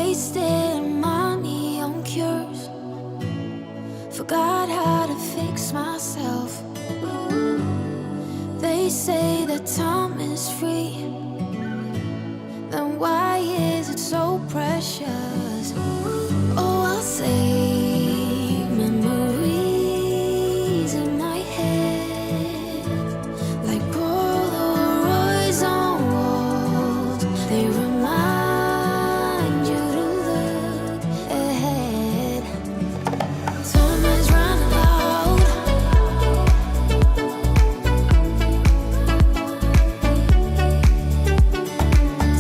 wasting money on cures. Forgot how to fix myself. They say that time is free. Then why is it so precious? Oh, I'll say memories in my head, like Polaroids on walls. They remind you to look ahead. Time is running out.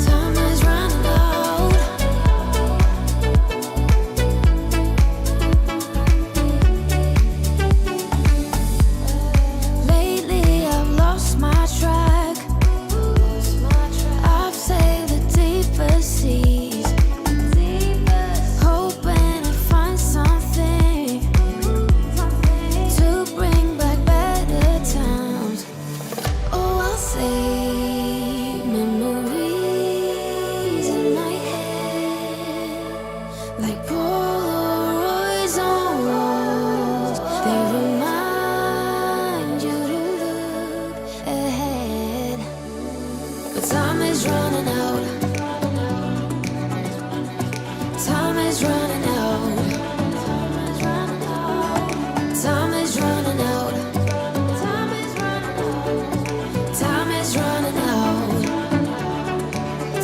Time is running out. Lately I've lost my track. I've sailed the deeper seas, hoping to find something to bring back better times. Oh, I'll say memories in my head, like Polaroids on walls. They remind you to look ahead. But time is running out. Time is running out. Time is running out. Time is running out. Time is running out.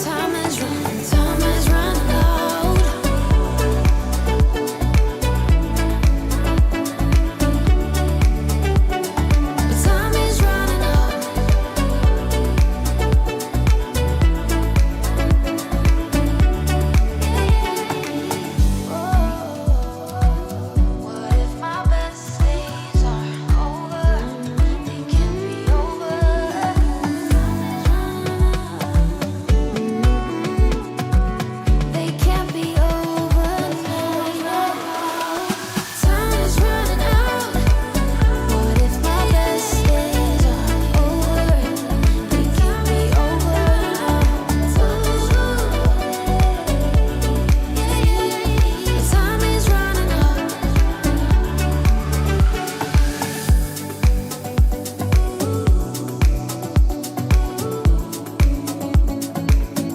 Time is running. Time is running out. But time is running out. What if my best days are over? They can be over. They can't be over now. Time is running out. What if my best days are over? They can't be over now. Time is running out. Time is running out.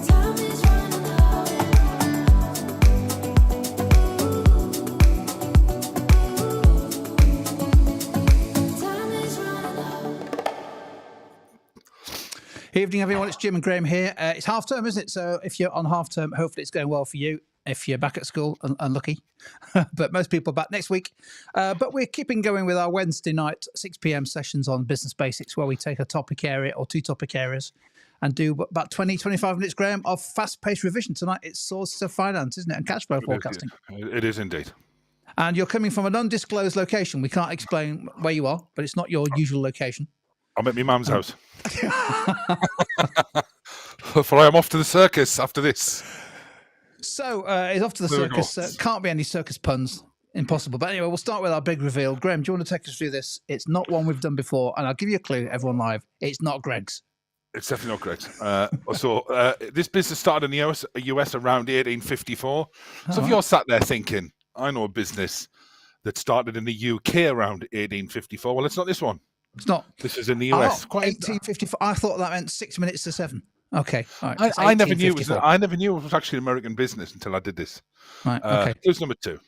Time is running out. Evening, everyone. It's Jim and Graham here. It's half term, isn't it? So if you're on half term, hopefully it's going well for you. If you're back at school, unlucky. But most people are back next week. But we're keeping going with our Wednesday night 6 p.m. sessions on business basics, where we take a topic area or two topic areas and do about 20, 25 minutes, Graham, of fast-paced revision. Tonight it's sources of finance, isn't it? And cash flow forecasting. It is indeed. And you're coming from an undisclosed location. We can't explain where you are, but it's not your usual location. I'm at my mum's house. For I am off to the circus after this. So it's off to the There we circus. Can't be any circus puns. Impossible. But anyway, we'll start with our big reveal. Graham, do you want to take us through this? It's not one we've done before. And I'll give you a clue, everyone live. It's not Greg's. It's definitely not correct. This business started in the US around 1854. So if you're sat there thinking, I know a business that started in the UK around 1854, well, it's not this one. It's not. This is in the US. Oh, 1854. I thought that meant 6 minutes to 7. Okay. All right. It's I never knew it was. 1854. I never knew it was actually an American business until I did this. Right. Okay. Clue number 2.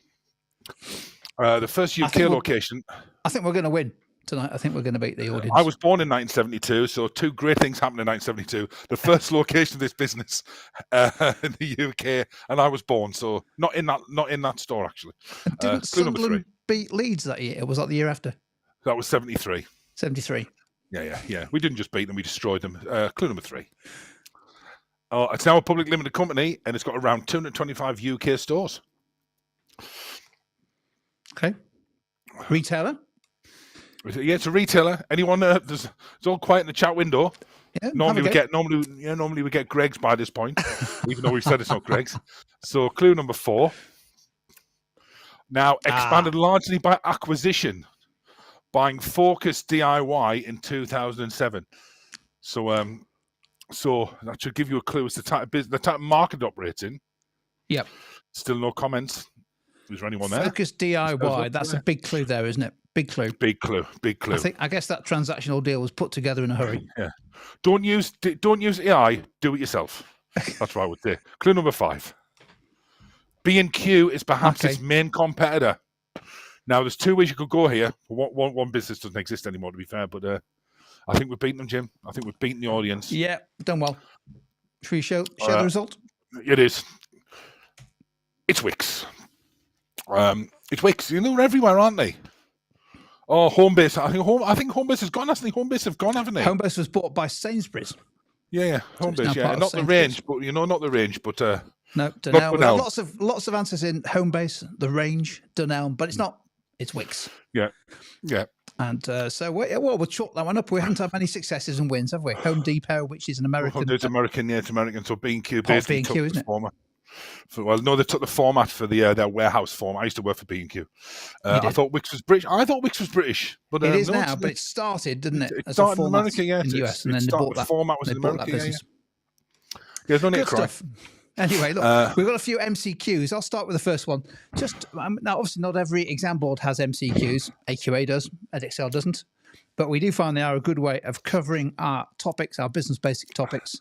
The first UK think we'll- location. I think we're going to win tonight. I think we're going to beat the audience. I was born in 1972, so two great things happened in 1972. The first location of this business in the UK, and I was born, so not in that store actually. Didn't clue number 3. Sunderland beat Leeds that year? Or was that the year after? That was 73. 73. Yeah. We didn't just beat them; we destroyed them. Clue number 3. It's now a public limited company, and it's got around 225 UK stores. Okay. Retailer? Yeah, it's a retailer. Anyone? It's all quiet in the chat window. Yeah, Normally have a go. normally we get Greg's by this point, even though we've said it's not Greg's. So clue number 4. Now expanded largely by acquisition, buying Focus DIY in 2007. So that should give you a clue as to the type of business, the type of market it operates in. Yep. Still no comments. Is there anyone there? Focus DIY. That's a big clue there, isn't it? Big clue. Big clue. Big clue. I guess that transactional deal was put together in a hurry. Yeah. Don't use AI. Do it yourself. That's what I would say. Clue number 5. B&Q is perhaps its main competitor. Now, there's 2 ways you could go here. One business doesn't exist anymore, to be fair, but I think we've beaten them, Jim. I think we've beaten the audience. Yeah, done well. Should we show the result? It is. It's Wix. It's Wix. You know, they're everywhere, aren't they? Oh, Homebase. I think Homebase has gone, hasn't he? Homebase have gone, haven't they? Homebase was bought by Sainsbury's. Yeah. Homebase, yeah. Not the range, but not the range, but no, Dunelm. Lots of answers in Homebase, the range, Dunelm, but it's not. It's Wix. Yeah. And so we'll chalk that one up. We haven't had many successes and wins, have we? Home Depot, which is an American. It's American, yeah, it's American. So B&Q basically took the format. They took the format for their warehouse format. I used to work for B&Q. I thought Wix was British. But it is now. But it started, didn't it? It started in America, yeah, in the US, and then they bought that format was in America. Yeah. There's no need to cry. Stuff. Anyway, look, we've got a few MCQs. I'll start with the first one. Now, obviously, not every exam board has MCQs. AQA does, Edexcel doesn't. But we do find they are a good way of covering our topics, our business basic topics.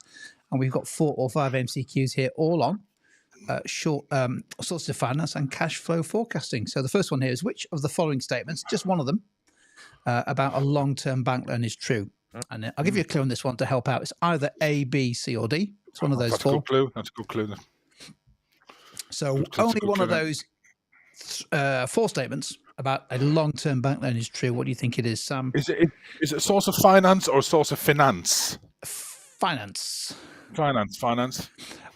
And we've got 4 or 5 MCQs here, all on short sources of finance and cash flow forecasting. So the first one here is, which of the following statements, just one of them, about a long-term bank loan is true? And I'll give you a clue on this one to help out. It's either A, B, C, or D. It's one of those 4. That's a good clue. Then. So only one of those 4 statements about a long-term bank loan is true. What do you think it is, Sam? Is it a source of finance or a source of finance? Finance.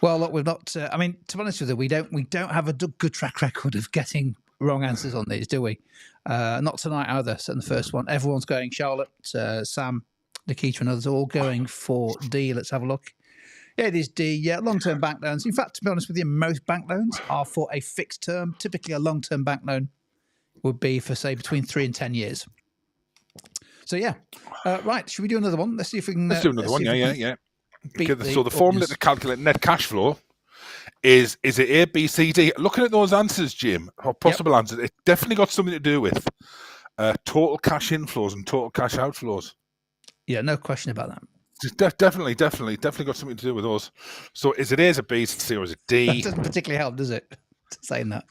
Well, look, we've not. To be honest with you, we don't have a good track record of getting wrong answers on these, do we? Not tonight either. So in the first one, everyone's going Charlotte, Sam, Nikita, and others are all going for D. Let's have a look. Yeah, it is D. Yeah, long-term bank loans. In fact, to be honest with you, most bank loans are for a fixed term. Typically, a long-term bank loan would be for, say, between 3 and 10 years. So, yeah. Right, should we do another one? Let's see if we can... Let's do another one, yeah. So the formula to calculate net cash flow is it A, B, C, D? Looking at those answers, Jim, or possible answers, it's definitely got something to do with total cash inflows and total cash outflows. Yeah, no question about that. It's definitely got something to do with those. So is it A, is it B, is it C, or is it D? That doesn't particularly help, does it? Saying that.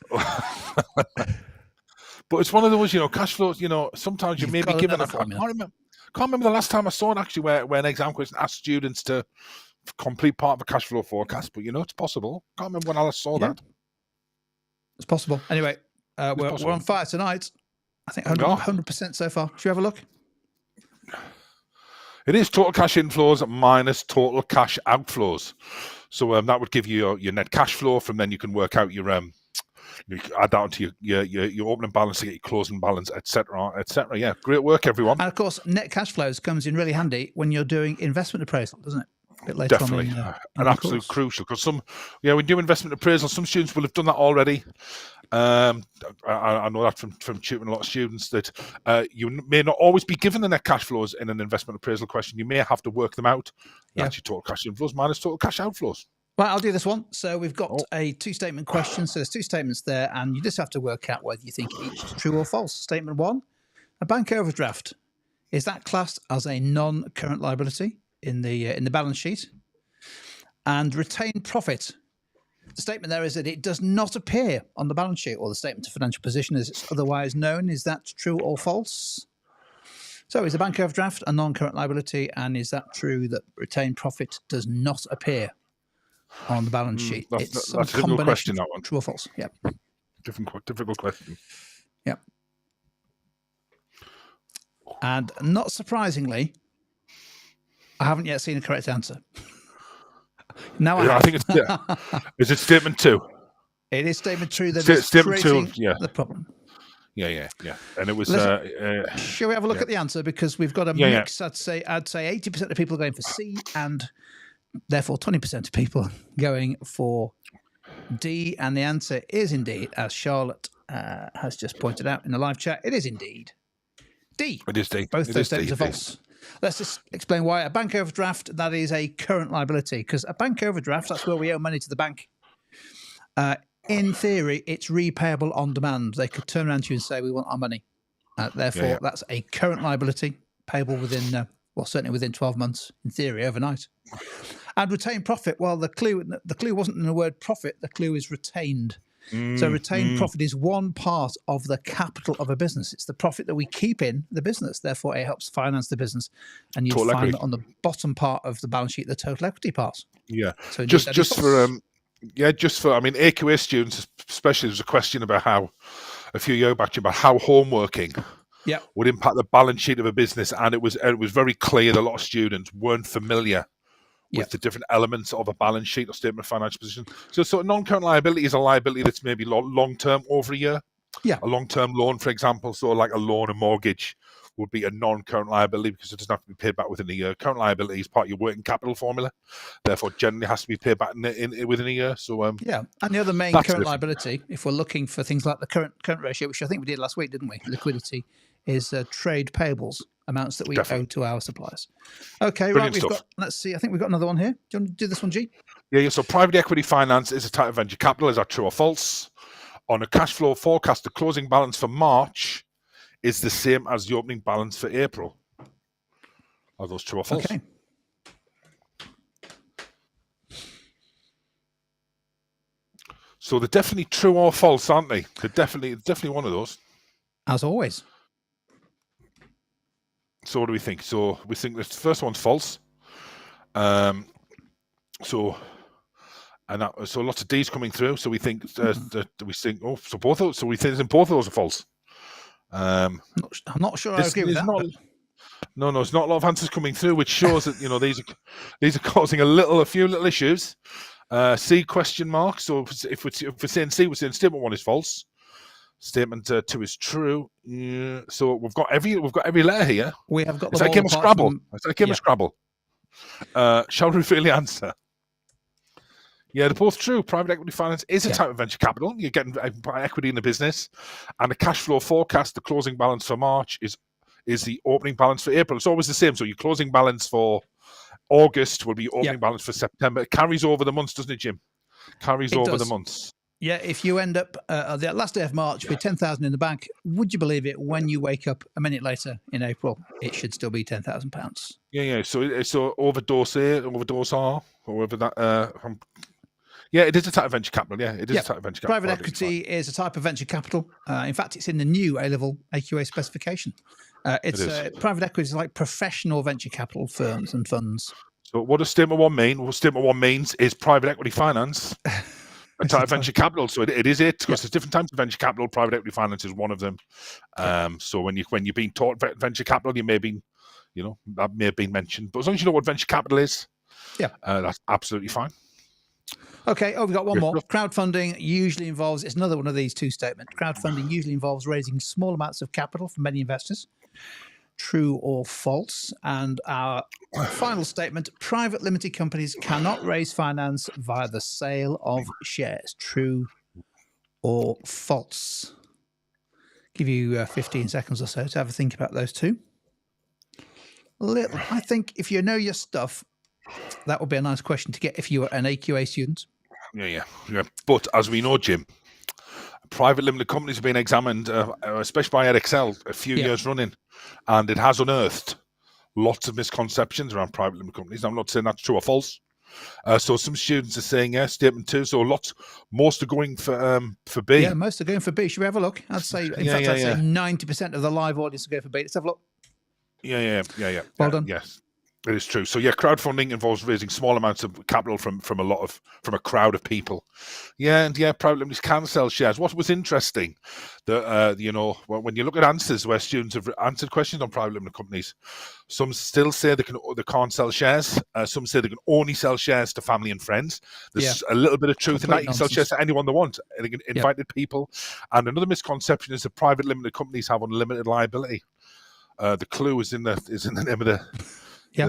But it's one of those, cash flows, sometimes you may be given a formula. I can't remember the last time I saw it actually where an exam question asked students to complete part of a cash flow forecast, but it's possible. I can't remember when I last saw that. It's possible. Anyway, we're on fire tonight. I think 100% so far. Should we have a look? It is total cash inflows minus total cash outflows. So that would give you your net cash flow. From then you can work out your you can add that onto your opening balance to get your closing balance, etc., etc. Yeah, great work, everyone. And of course, net cash flows comes in really handy when you're doing investment appraisal, doesn't it? A bit later Definitely, on an absolute crucial, because when you do investment appraisal, some students will have done that already. I know that from tutoring a lot of students that you may not always be given the net cash flows in an investment appraisal question. You may have to work them out. That's your total cash inflows minus total cash outflows. Right, I'll do this one. So we've got a 2-statement question. So there's 2 statements there, and you just have to work out whether you think each is true or false. Statement 1, a bank overdraft, is that classed as a non-current liability in the balance sheet? And retained profit, the statement there is that it does not appear on the balance sheet, or the statement of financial position as it's otherwise known. Is that true or false? So is a bank overdraft a non-current liability, and is that true that retained profit does not appear on the balance sheet? That's a difficult question, that one. True or false? Yeah. Difficult question. Yeah. And not surprisingly, I haven't yet seen a correct answer. Now I think it's is it statement 2? It is statement 2 that is statement creating 2, yeah. the problem. Yeah. And it was. Shall we have a look at the answer, because we've got a mix. I'd say 80% of people are going for C, and therefore 20% of people going for D. And the answer is indeed, as Charlotte has just pointed out in the live chat, it is indeed D. It is D. Both those statements are false. Let's just explain why. A bank overdraft, that is a current liability, because a bank overdraft, that's where we owe money to the bank. In theory, it's repayable on demand. They could turn around to you and say, "We want our money." Therefore, that's a current liability payable within, certainly within 12 months. In theory, overnight. And retained profit. Well, the clue wasn't in the word profit. The clue is retained. So retained profit is one part of the capital of a business. It's the profit that we keep in the business. Therefore, it helps finance the business. And you find that on the bottom part of the balance sheet, the total equity part. Yeah. So just for AQA students, especially, there's a question about how a few years back about how homeworking would impact the balance sheet of a business, and it was very clear that a lot of students weren't familiar with the different elements of a balance sheet or statement of financial position. So non-current liability is a liability that's maybe long-term, over a year. Yeah. A long-term loan, for example, so like a loan, a mortgage would be a non-current liability because it doesn't have to be paid back within a year. Current liability is part of your working capital formula, therefore generally has to be paid back within a year. So and the other main current liability, if we're looking for things like the current ratio, which I think we did last week, didn't we? Liquidity is trade payables, amounts that we owe to our suppliers. Okay, brilliant, right, let's see, I think we've got another one here. Do you want to do this one, G? Yeah, so private equity finance is a type of venture capital. Is that true or false? On a cash flow forecast, the closing balance for March is the same as the opening balance for April. Are those true or false? Okay. So they're definitely true or false, aren't they? They're definitely one of those. As always. So what do we think? So we think the first one's false. So lots of D's coming through. So we think so both of those. So we think both of those are false. I'm not sure I agree with that. No, it's not a lot of answers coming through, which shows that these are causing a few little issues. C question mark. So if we're saying C, we're saying statement 1 is false. Statement 2 is true. Yeah. So we've got every letter here. We have got. It's like a game of Scrabble. It's like a game of Scrabble. Shall we reveal the answer? Yeah, they're both true. Private equity finance is a type of venture capital. You're getting equity in the business, and the cash flow forecast, the closing balance for March is the opening balance for April. It's always the same. So your closing balance for August will be your opening balance for September. It carries over the months, doesn't it, Jim? Carries over the months. Yeah, if you end up the last day of March with 10,000 in the bank, would you believe it? When you wake up a minute later in April, it should still be £10,000. Yeah. So overdose A, overdose R, or whatever that. Yeah, it is a type of venture capital. Yeah, it is a type of venture capital. Private equity is a type of venture capital. In fact, it's in the new A-level AQA specification. Private equity is like professional venture capital firms and funds. So what does statement 1 mean? What statement 1 means is private equity finance. A type of venture capital, so it is it, because there's different types of venture capital. Private equity finance is one of them. So when you're being taught venture capital, you may be, that may have been mentioned. But as long as you know what venture capital is, that's absolutely fine. Okay. We've got one more. Crowdfunding usually involves. It's another one of these two statements. Crowdfunding usually involves raising small amounts of capital from many investors. True or false? And our final statement, private limited companies cannot raise finance via the sale of shares. True or false? Give you 15 seconds or so to have a think about those two. I think if you know your stuff, that would be a nice question to get if you were an AQA student. Yeah. But as we know, Jim, private limited companies have been examined, especially by Edexcel, a few years running, and it has unearthed lots of misconceptions around private limited companies. I'm not saying that's true or false. So some students are saying statement 2. So most are going for B. Yeah, most are going for B. Should we have a look? I'd say, in fact, I'd say 90% of the live audience will go for B. Let's have a look. Yeah. Well done. Yes. It is true. So crowdfunding involves raising small amounts of capital from a crowd of people. Private limited can sell shares. What was interesting, that when you look at answers where students have answered questions on private limited companies, some still say they can't sell shares. Some say they can only sell shares to family and friends. There's a little bit of truth in that. You can sell shares to anyone they want. They can invited people. And another misconception is that private limited companies have unlimited liability. The clue is in the name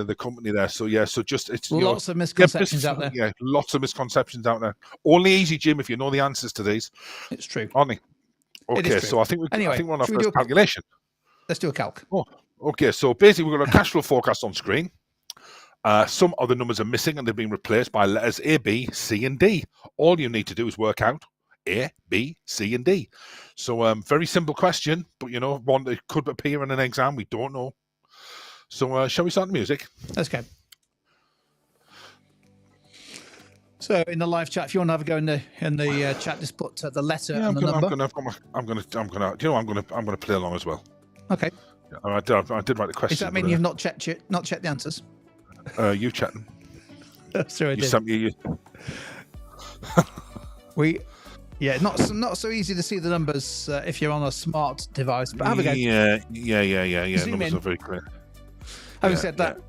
of the company there. So just it's lots of misconceptions out there. Yeah, lots of misconceptions out there. Only easy, Jim, if you know the answers to these. It's true, aren't they? Okay, so I think we're on our first calculation. Let's do a calc. Oh, okay. So basically, we've got a cash flow forecast on screen. Some of the numbers are missing and they've been replaced by letters A, B, C, and D. All you need to do is work out A, B, C, and D. So very simple question, but one that could appear in an exam. We don't know. So shall we start the music? Let's go. So in the live chat, if you want to have a go in the chat, just put the letter and the number. I'm gonna play along as well. Okay. I did write the question. Does that mean you've not checked the answers? You chatting? Sorry, I You did. sent me. Not so easy to see the numbers if you're on a smart device. But have a go. Yeah. Zoom Numbers in. are very clear. Having said that,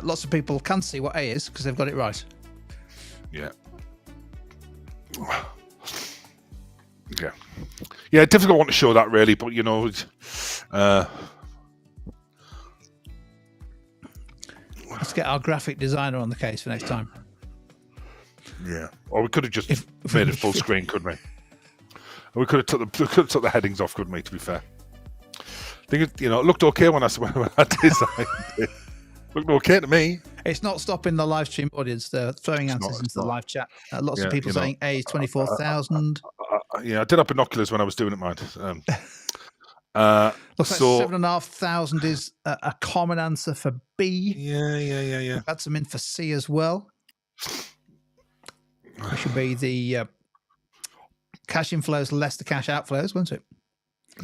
lots of people can see what A is because they've got it right. Yeah. Yeah, difficult one to show that really, but Let's get our graphic designer on the case for next time. yeah. Or we could have just made it full screen, couldn't we? We could have took the headings off, couldn't we? To be fair, I think it looked okay when I designed it. Looked okay to me. It's not stopping the live stream audience. They're throwing answers into the live chat. Lots of people saying A is 24,000. I did have binoculars when I was doing it, mind. Looks like 7,500 is a common answer for B. Yeah. We've had some in for C as well. It should be the cash inflows less the cash outflows, won't it?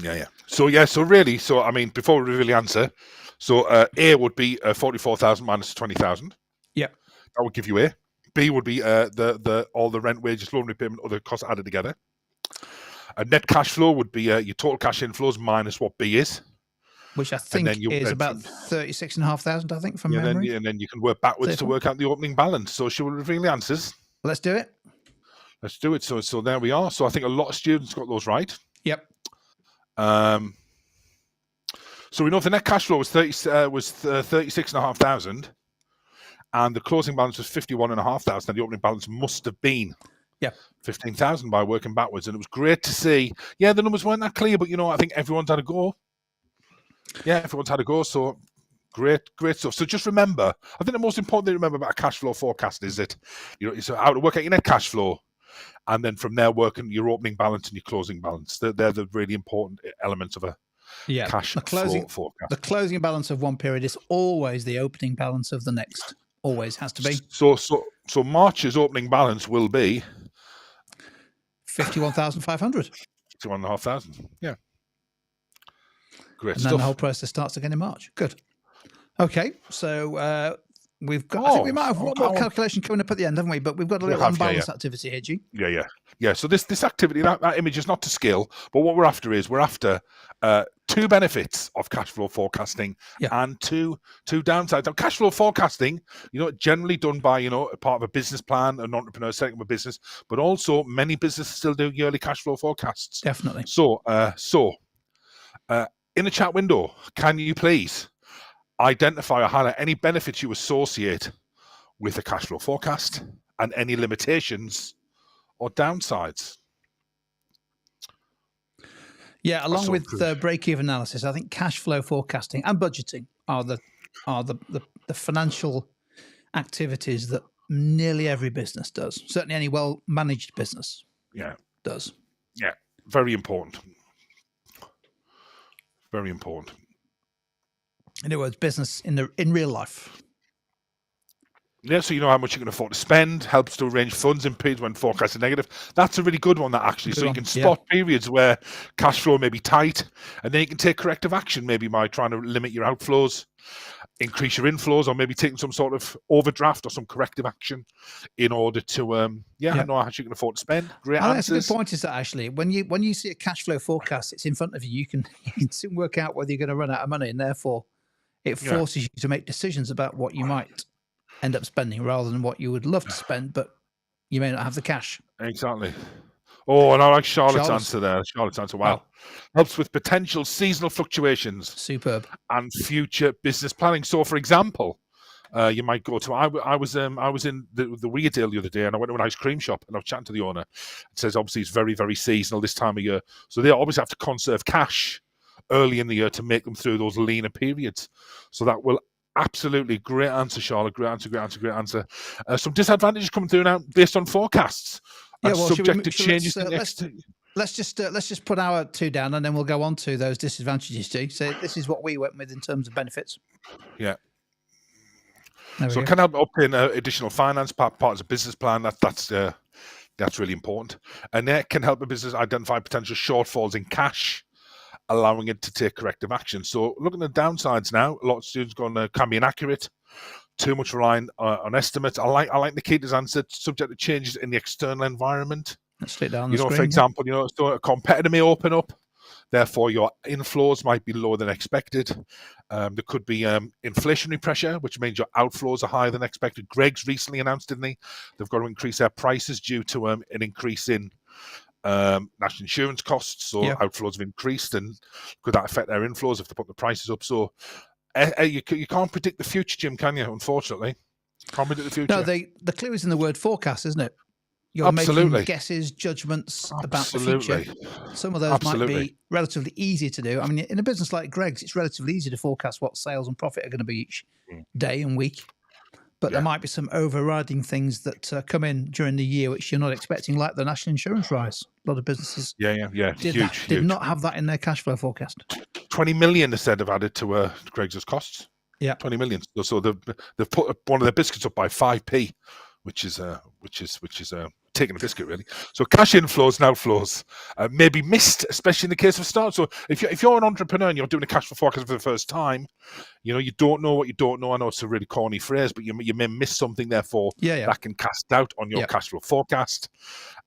Yeah. So really, I mean, before we really answer, A would be 44,000 minus 20,000. Yep. That would give you A. B would be the all the rent, wages, loan repayment, other costs added together. A net cash flow would be your total cash inflows minus what B is, which I think is about 36,500. I think from memory. And then you can work backwards to work out the opening balance. So shall we reveal the answers? Let's do it. Let's do it. So there we are. So I think a lot of students got those right. Yep. So we know the net cash flow was 36,500, and the closing balance was 51,500. And the opening balance must have been 15,000 by working backwards. And it was great to see. Yeah, the numbers weren't that clear, but I think everyone's had a go. Yeah, everyone's had a go. So great stuff. So just remember, I think the most important thing to remember about a cash flow forecast is that so how to work out your net cash flow, and then from there working your opening balance and your closing balance. They're the really important elements of a cash flow forecast. The closing balance of one period is always the opening balance of the next. Always has to be. So March's opening balance will be 51,500. 51,500. Yeah. Great and stuff. then the whole process starts again in March. Good. Okay, so we've got. I think we might have one more calculation coming up at the end, haven't we? But we've got a little unbalanced activity here, G. Yeah. So this activity, that image is not to scale, but what we're after two benefits of cash flow forecasting and two downsides. Now, cash flow forecasting, generally done by a part of a business plan, an entrepreneur setting up a business, but also many businesses still do yearly cash flow forecasts. Definitely. So in the chat window, can you please identify or highlight any benefits you associate with a cash flow forecast and any limitations or downsides? Yeah, along with break-even analysis, I think cash flow forecasting and budgeting are the financial activities that nearly every business does. Certainly, any well-managed business does. Yeah, very important. Very important. In other words, business in real life. Yeah, so you know how much you can afford to spend, helps to arrange funds in periods when forecasts are negative. That's a really good one, that actually. So you can spot periods where cash flow may be tight, and then you can take corrective action, maybe by trying to limit your outflows, increase your inflows, or maybe taking some sort of overdraft or some corrective action in order to know how much you can afford to spend. Great answers. That's a good point, is that actually when you see a cash flow forecast, it's in front of you. You can soon work out whether you're going to run out of money, and therefore it forces you to make decisions about what you might end up spending rather than what you would love to spend, but you may not have the cash. Exactly. Oh, and I like Charlotte's answer there. Charlotte's answer, wow. Helps with potential seasonal fluctuations. Superb. And future business planning. So, for example, you might go to, I was in the Weardale the other day, and I went to an ice cream shop, and I was chatting to the owner. It says, obviously, it's very, very seasonal this time of year. So they always have to conserve cash early in the year to make them through those leaner periods. So that will Absolutely. Great answer, Charlotte. Great answer. Some disadvantages coming through now based on forecasts. Yeah, And well, subject to changes let's just put our two down, and then we'll go on to those disadvantages too. So this is what we went with in terms of benefits. Yeah. There we So go. it can help obtain additional finance part of the business plan. That's really important. And that can help a business identify potential shortfalls in cash, allowing it to take corrective action. So looking at the downsides now, a lot of students can be inaccurate, too much relying on estimates. I like Nikita's answer, subject to changes in the external environment. Let's stick down the For screen. example, so a competitor may open up, therefore your inflows might be lower than expected. There could be inflationary pressure, which means your outflows are higher than expected. Greggs recently announced, didn't they? They've got to increase their prices due to an increase in national insurance costs. So outflows have increased, and could that affect their inflows if they put the prices up? So you can't predict the future, Jim, can you? Unfortunately, can't predict the future. No, the clue is in the word forecast, isn't it? You're making guesses, judgments about the future. Some of those might be relatively easy to do. I mean, in a business like Greggs, it's relatively easy to forecast what sales and profit are going to be each day and week. But there might be some overriding things that come in during the year which you're not expecting, like the national insurance rise. A lot of businesses did not have that in their cash flow forecast. 20 million, they said, have added to Greggs' costs. Yeah, 20 million. So they've put one of their biscuits up by 5p, which is taking a biscuit, really. So cash inflows and outflows may be missed, especially in the case of startups. So if you're an entrepreneur and you're doing a cash flow forecast for the first time, you don't know what you don't know. I know it's a really corny phrase, but you may miss something, therefore that can cast doubt on your cash flow forecast.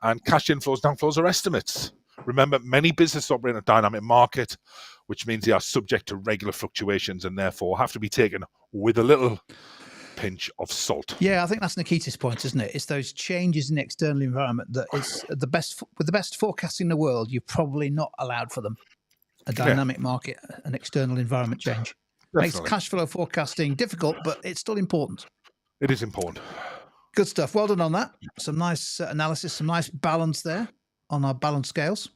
And cash inflows and outflows are estimates. Remember, many businesses operate in a dynamic market, which means they are subject to regular fluctuations and therefore have to be taken with a little pinch of salt. Yeah, I think that's Nikita's point, isn't it? It's those changes in the external environment that is the best. With the best forecasting in the world, you're probably not allowed for them. A dynamic market, an external environment change. Makes cash flow forecasting difficult, but it's still important. It is important. Good stuff. Well done on that. Some nice analysis, some nice balance there on our balance scales.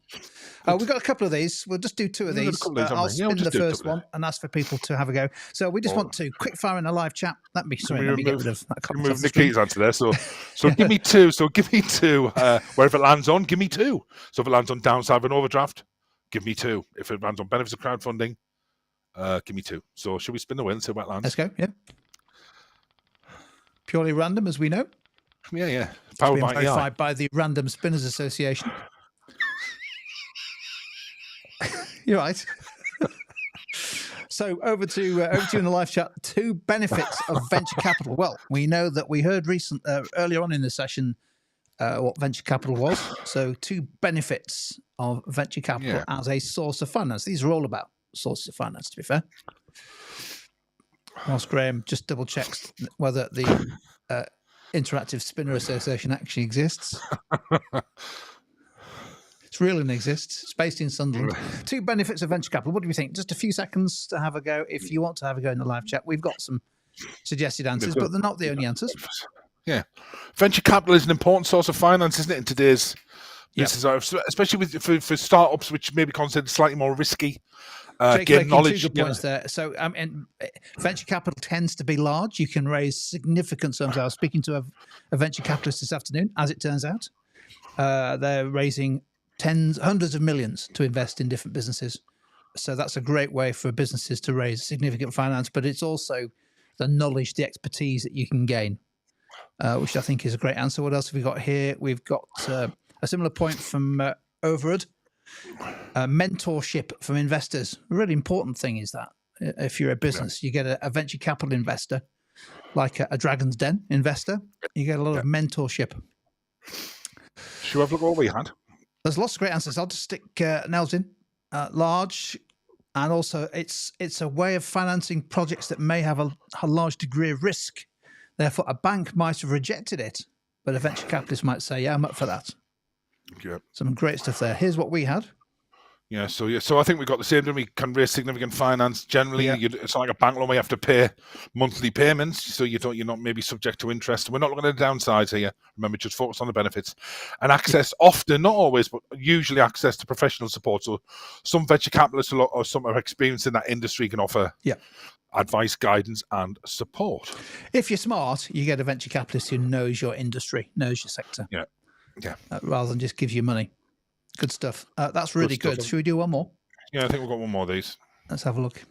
We've got a couple of these. We'll just do two of these. I'll spin the first one and ask for people to have a go. So we just want to quick fire in a live chat. Let me get rid of that. Move Nikita's answer there. So give me two. So give me two. Wherever it lands on, give me two. So if it lands on downside of an overdraft, give me two. If it lands on benefits of crowdfunding, give me two. So should we spin the wheel and see where it lands? Let's go. Yeah. Purely random, as we know. Yeah. Powered by verified by the Random Spinners Association. You're right. So over to you in the live chat. Two benefits of venture capital. Well, we know that we heard earlier on in the session what venture capital was. So two benefits of venture capital as a source of finance. These are all about sources of finance, to be fair. Whilst Graham just double checks whether the Interactive Spinner Association actually exists. It's real and exists. It's based in Sunderland. Two benefits of venture capital. What do you think? Just a few seconds to have a go. If you want to have a go in the live chat, we've got some suggested answers, but they're not the only answers. Yeah. Venture capital is an important source of finance, isn't it, in today's business, especially for startups, which may be considered slightly more risky. Gain knowledge. Two good points there. So, venture capital tends to be large. You can raise significant sums. I was speaking to a venture capitalist this afternoon. As it turns out, they're raising hundreds of millions to invest in different businesses. So that's a great way for businesses to raise significant finance. But it's also the knowledge, the expertise that you can gain, which I think is a great answer. What else have we got here? We've got a similar point from Overwood. Mentorship from investors. A really important thing is that if you're a business, you get a venture capital investor, like a Dragon's Den investor, you get a lot of mentorship. Should we have a look at what we had? There's lots of great answers. I'll just stick Nels in. Large, and also it's a way of financing projects that may have a large degree of risk. Therefore, a bank might have rejected it, but a venture capitalist might say, yeah, I'm up for that. Yeah. Some great stuff there. Here's what we had. So I think we've got the same. We can raise significant finance. Generally, Yeah. it's not like a bank loan where you have to pay monthly payments, so you're not maybe subject to interest. We're not looking at the downsides here. Remember, just focus on the benefits and access. Often, not always, but usually access to professional support. So some venture capitalists or some are experienced in that industry can offer advice, guidance, and support. If you're smart, you get a venture capitalist who knows your industry, knows your sector. Yeah. Rather than just gives you money. Good stuff. That's really good. stuff. Should we do one more? Yeah, I think we've got one more of these. Let's have a look.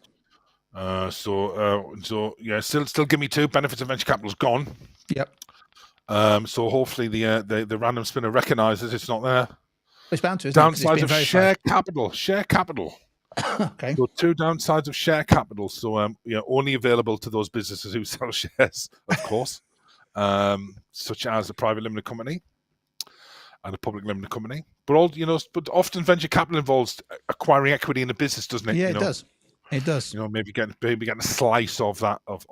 Still give me two. Benefits of venture capital's gone. Yep. So hopefully the random spinner recognises it's not there. It's bound to, isn't it? 'Cause it's Downsides been of verified. share capital. Okay. So two downsides of share capital. So only available to those businesses who sell shares, of course, such as a private limited company and a public limited company. But but often venture capital involves acquiring equity in a business, doesn't it? Yeah, it does. It does. Maybe getting a slice of that of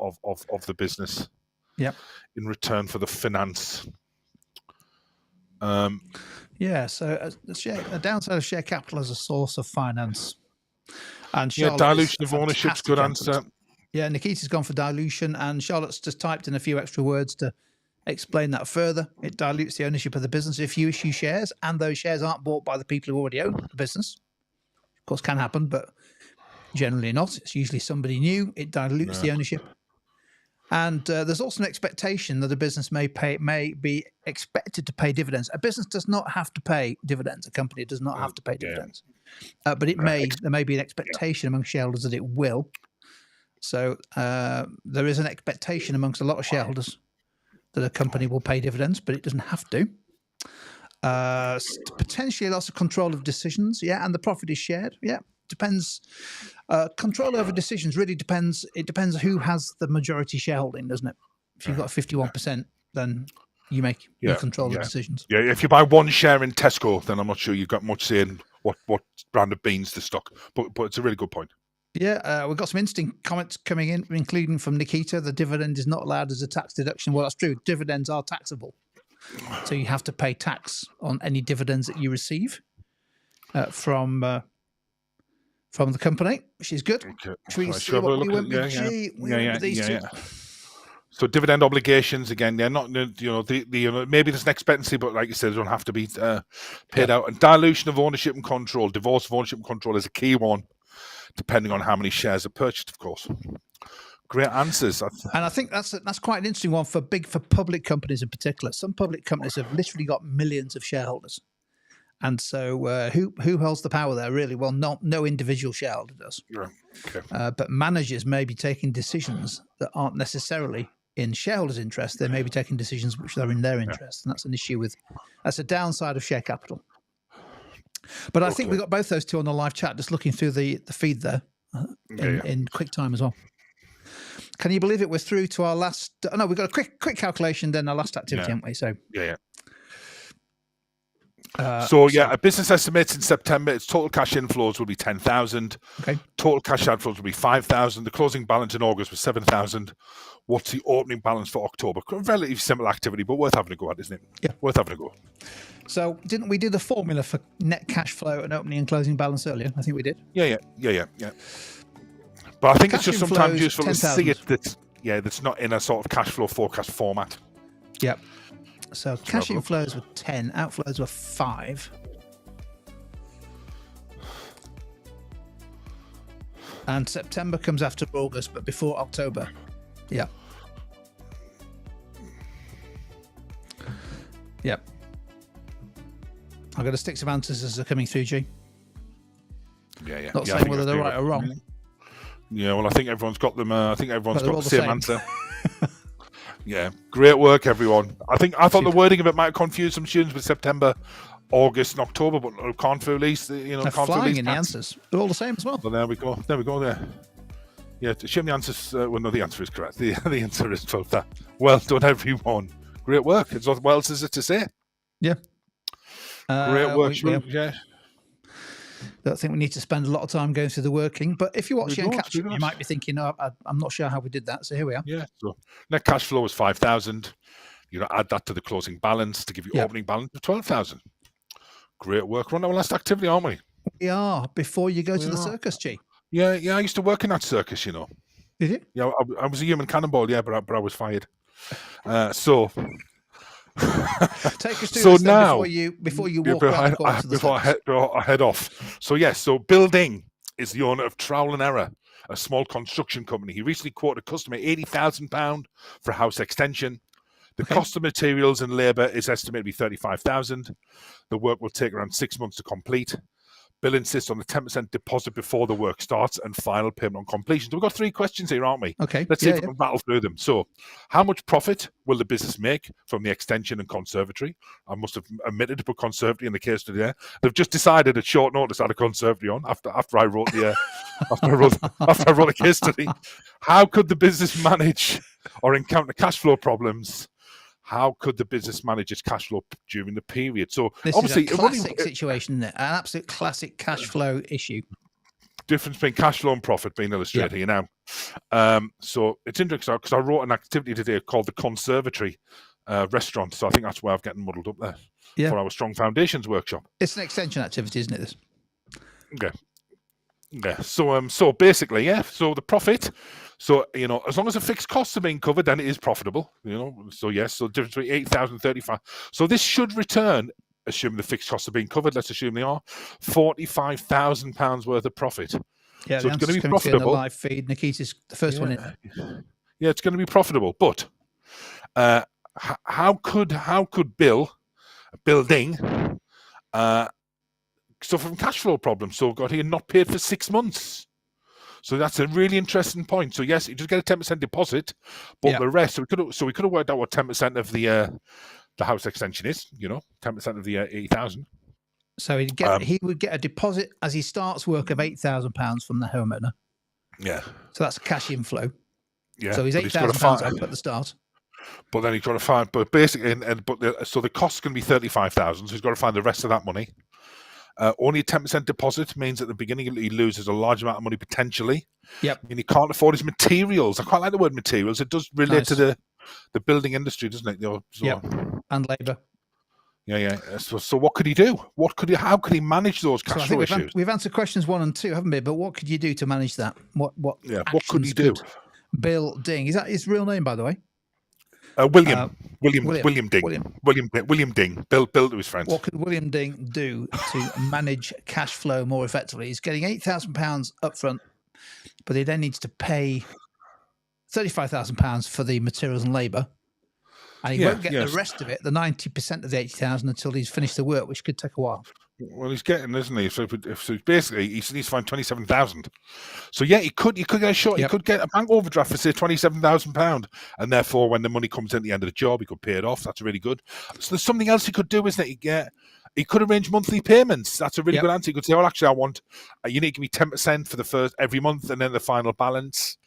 the business. Yep. In return for the finance. Yeah. So a downside of share capital as a source of finance. And Charlotte dilution is of a ownership's fantastic good answer. answer. Yeah, Nikita's gone for dilution, and Charlotte's just typed in a few extra words to explain that further. It dilutes the ownership of the business if you issue shares and those shares aren't bought by the people who already own the business. Of course, can happen, but generally not. It's usually somebody new. It dilutes the ownership. And there's also an expectation that a business may be expected to pay dividends. A business does not have to pay dividends. A company does not have to pay dividends. But there may be an expectation among shareholders that it will. So there is an expectation amongst a lot of shareholders that a company will pay dividends, but it doesn't have to. Potentially lots of control of decisions, and the profit is shared, depends. Control over decisions really depends. It depends who has the majority shareholding, doesn't it? If you've got 51%, then you control the decisions. Yeah, if you buy one share in Tesco, then I'm not sure you've got much say in what brand of beans to stock. But it's a really good point. Yeah, we've got some interesting comments coming in, including from Nikita. The dividend is not allowed as a tax deduction. Well, that's true. Dividends are taxable. So you have to pay tax on any dividends that you receive from the company, which is good. Okay. Should we see what we went with? We went with these two. So dividend obligations again, they're not maybe there's an expectancy, but like you said, they don't have to be paid out. And dilution of ownership and control, divorce of ownership and control is a key one, depending on how many shares are purchased, of course. Great answers. And I think that's quite an interesting one for public companies in particular. Some public companies have literally got millions of shareholders. And so who holds the power there, really? Well, no individual shareholder does. Yeah. Okay. But managers may be taking decisions that aren't necessarily in shareholders' interest. They may be taking decisions which are in their interest. And that's an issue that's a downside of share capital. But I think we got both those two on the live chat, just looking through the feed there in quick time as well. Can you believe it? We're through to our last. No, we've got a quick calculation, then our last activity, haven't we? So a business estimates in September its total cash inflows will be 10,000. Okay. Total cash outflows will be 5,000. The closing balance in August was 7,000. What's the opening balance for October? Relatively simple activity, but worth having a go at, isn't it? Yeah. Worth having a go. So didn't we do the formula for net cash flow and opening and closing balance earlier? I think we did. Yeah. But I think Cash it's just sometimes inflows, useful to 10,000. see it that's not in a sort of cash flow forecast format. Yep. So cash inflows were 10, outflows were 5. And September comes after August, but before October. Yeah. Yep. I've got to stick some answers as they're coming through, G. Yeah. Not saying whether they're right or wrong. Yeah, well, I think everyone's got them. I think everyone's But got they're the all same the answer. Yeah, great work, everyone. I thought the wording of it might confuse some students with September, August, and October, but can't fool these. They're flying in the answers. They're all the same as well. Well, there we go. There. Yeah, to show the answers. The answer is correct. The answer is 12. Well done, everyone. Great work. What else is it to say? Yeah. Great work. Yeah. I don't think we need to spend a lot of time going through the working, but if you're watching and catching, you might be thinking, I'm not sure how we did that. So here we are. Yeah. So net cash flow was 5,000. Add that to the closing balance to give you opening balance of 12,000. Great work. We're on our last activity, aren't we? We are before you go to the are. circus, G. Yeah. I used to work in that circus, you know. Did you? Yeah, I was a human cannonball, yeah, but I was fired. So Take us through So this then now- before you Yeah, walk but around the corner to the before circus. I head off. So yes, so Bill Ding is the owner of Trowel and Error, a small construction company. He recently quoted a customer £80,000 for a house extension. The Okay. cost of materials and labour is estimated to be £35,000. The work will take around 6 months to complete. Bill insists on the 10% deposit before the work starts and final payment on completion. So we've got 3 questions here, aren't we? Okay. Let's see yeah, if we can battle through them. So, how much profit will the business make from the extension and conservatory? I must have omitted to put conservatory in the case study there. They've just decided at short notice to add a conservatory on after I wrote the after I wrote the case study. How could the business manage or encounter cash flow problems? How could the business manage its cash flow during the period? So This obviously, is a classic situation, isn't it? An absolute classic cash flow issue. difference between cash flow and profit being illustrated here now. So it's interesting because I wrote an activity today called the Conservatory Restaurant. So I think that's where I'm getting muddled up there Yeah. for our Strong Foundations workshop. It's an extension activity, isn't it? This. Okay. Yeah. So basically, yeah. So the profit. So as long as the fixed costs are being covered, then it is profitable. So yes. So the difference between 8,000 and 35. So this should return, assuming the fixed costs are being covered. Let's assume they are £45,000 worth of profit. Yeah, So the it's gonna answer's be coming through in the profitable. live feed. Nikita's the first one in. Yeah, it's going to be profitable. But how could Bill Ding suffer from cash flow problems? So got here not paid for 6 months. So that's a really interesting point. So yes, you just get a 10% deposit, but Yeah. the rest. So we could have worked out what 10% of the house extension is. 10% of the 80,000. So he would get a deposit as he starts work of £8,000 from the homeowner. Yeah, So that's a cash inflow. yeah. So he's but he's got to £8,000 find- up at the start. But then he's got to find. But basically, so the cost can be 35,000. So he's got to find the rest of that money. Only a 10% deposit means at the beginning he loses a large amount of money potentially. Yep. I mean, he can't afford his materials. I quite like the word materials. It does relate to the building industry, doesn't it? Yep. And labour. Yeah. So what could he do? How could he manage those So I cash think flow issues? we've answered questions 1 and 2, haven't we? But what could you do to manage that? What could he actions do? Bill Ding, is that his real name, by the way? William Ding. William. William Ding. Bill to his friends. What could William Ding do to manage cash flow more effectively? He's getting £8,000 up front, but he then needs to pay £35,000 for the materials and labour. And he won't get the rest of it, the 90% of the 80,000, until he's finished the work, which could take a while. Well, he's getting, isn't he? So basically, he needs to find 27,000. So yeah, he could get a short. Yep. He could get a bank overdraft for say £27,000, and therefore, when the money comes in at the end of the job, he could pay it off. That's really good. So there's something else he could do, isn't it? He could arrange monthly payments. That's a really good answer. He could say, "Well, actually, I want you need to give me 10% for the first every month, and then the final balance."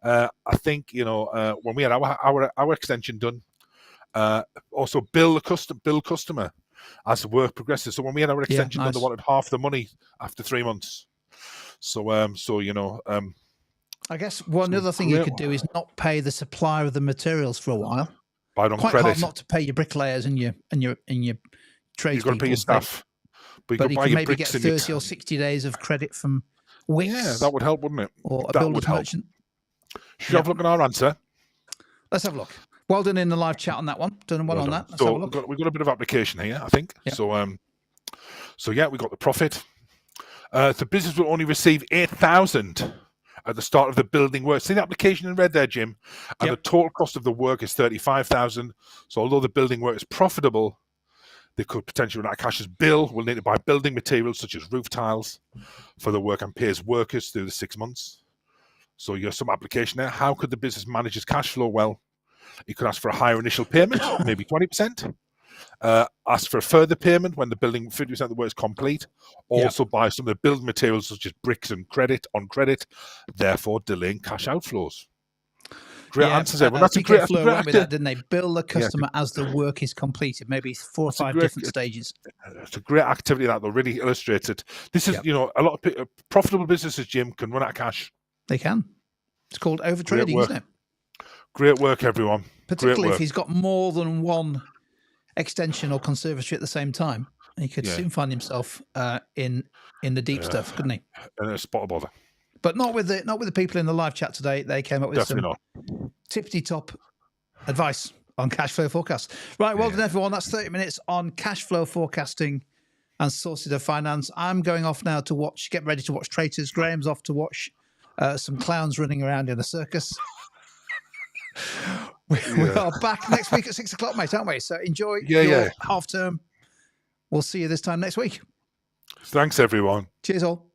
I think when we had our extension done, also bill customer as the work progresses. So when we had our extension done, they wanted half the money after 3 months. So I guess one other thing you could do is not pay the supplier of the materials for a while. Buy it on Quite credit. hard not to pay your bricklayers and your tradespeople. You've got to pay your staff. But you can maybe get 30 or 60 days of credit from Wix. Yeah, that would help, wouldn't it? Or a builder's merchant. Should we have a look at our answer? Let's have a look. Well done in the live chat on that one. Done well on that. Let's have a look. We've got a bit of application here, I think. Yeah. So yeah, we got the profit. The business will only receive 8,000 at the start of the building work. See the application in red there, Jim? And the total cost of the work is 35,000. So although the building work is profitable, they could potentially run out of cash. As Bill will need to buy building materials such as roof tiles for the work and pay his workers through the 6 months. So you have some application there. How could the business manage his cash flow well? He could ask for a higher initial payment, maybe 20%. Ask for a further payment when the building 50% of the work is complete. Also buy some of the building materials such as bricks and credit, therefore delaying cash outflows. Great answers, everyone. That's a great activity. Didn't they? Bill the customer as the work is completed, maybe 4 or 5 different stages. It's a great activity that really illustrates it. This is, a lot of profitable businesses, Jim, can run out of cash. They can. It's called overtrading, isn't it? Great work, everyone. Particularly if he's got more than one extension or conservatory at the same time. He could Yeah. soon find himself in the deep stuff, couldn't he? And a spot of bother. But not with the people in the live chat today. They came up with Definitely some not. tippity top advice on cash flow forecast. Right, well done, everyone. That's 30 minutes on cash flow forecasting and sources of finance. I'm going off now to get ready to watch Traitors. Graham's off to watch some clowns running around in a circus. We are back next week at 6 o'clock, mate, aren't we? So enjoy your half term. We'll see you this time next week. Thanks, everyone. Cheers, all.